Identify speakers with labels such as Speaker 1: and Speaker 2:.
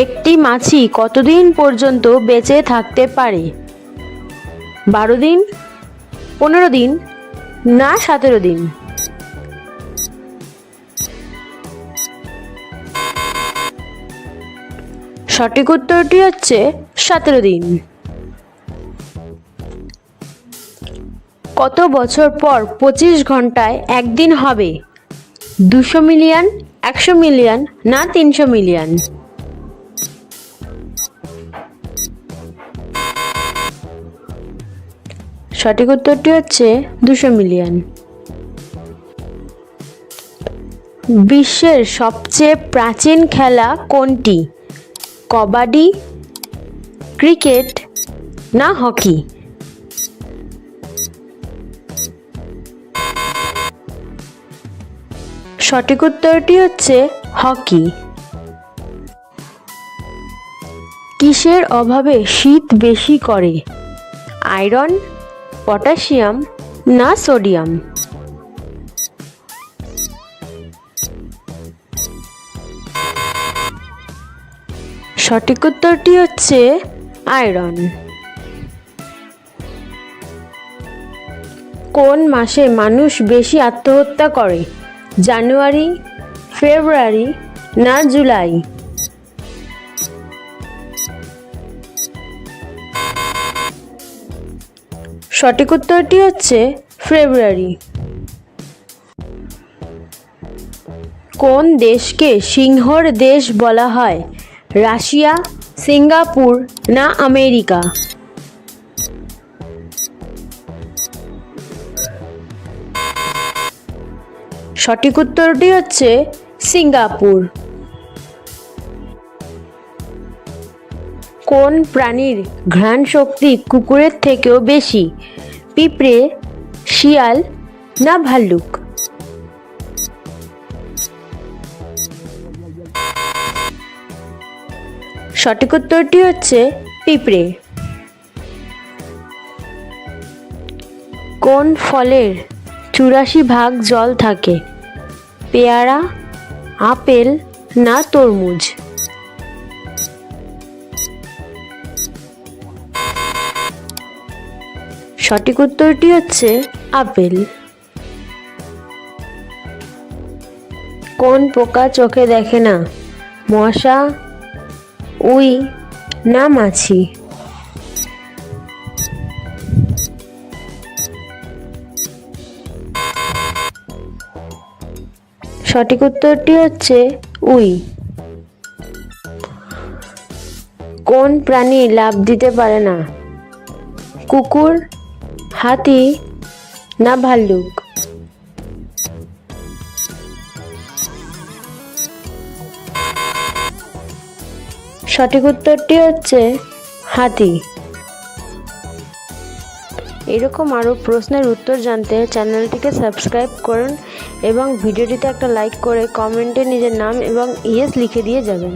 Speaker 1: একটি মাছি কতদিন পর্যন্ত বেঁচে থাকতে পারে? 12 দিন, 15 দিন না 17 দিন? সঠিক উত্তরটি হচ্ছে 17 দিন। কত বছর পর 25 ঘন্টায় একদিন হবে? 200 মিলিয়ন, 100 মিলিয়ন না 300 মিলিয়ন? সঠিক উত্তরটি হচ্ছে 200 মিলিয়ন। বিশ্বের সবচেয়ে প্রাচীন খেলা কোনটি? কবাডি, ক্রিকেট না হকি? সঠিক উত্তরটি হচ্ছে হকি। কিসের অভাবে শীত বেশি করে? আয়রন, পটাশিয়াম না সোডিয়াম? সঠিক উত্তরটি হচ্ছে আয়রন। কোন মাসে মানুষ বেশি আত্মহত্যা করে? জানুয়ারি, ফেব্রুয়ারি না জুলাই? সঠিক উত্তরটি হচ্ছে ফেব্রুয়ারি। কোন দেশকে সিংহর দেশ বলা হয়? রাশিয়া, সিঙ্গাপুর না আমেরিকা? সঠিক উত্তরটি হচ্ছে সিঙ্গাপুর। কোন প্রাণীর ঘ্রাণ শক্তি কুকুরের থেকেও বেশি? পিঁপড়ে, শিয়াল না ভাল্লুক? সঠিক উত্তরটি হচ্ছে পিঁপড়ে। কোন ফলের 84 ভাগ জল থাকে? পেয়ারা, আপেল না তরমুজ? সঠিক উত্তরটি হচ্ছে আপেল। কোন পোকা চোখে দেখে না? মশা, উই না মাছি? সঠিক উত্তরটি হচ্ছে উই। কোন প্রাণী লাফ দিতে পারে না? কুকুর, হাতি না ভাল্লুক? সঠিক উত্তরটি হচ্ছে হাতি। এরকম আরও প্রশ্নের উত্তর জানতে চ্যানেলটিকে সাবস্ক্রাইব করুন এবং ভিডিওটিতে একটা লাইক করে কমেন্টে নিজের নাম এবং ইয়েস লিখে দিয়ে যাবেন।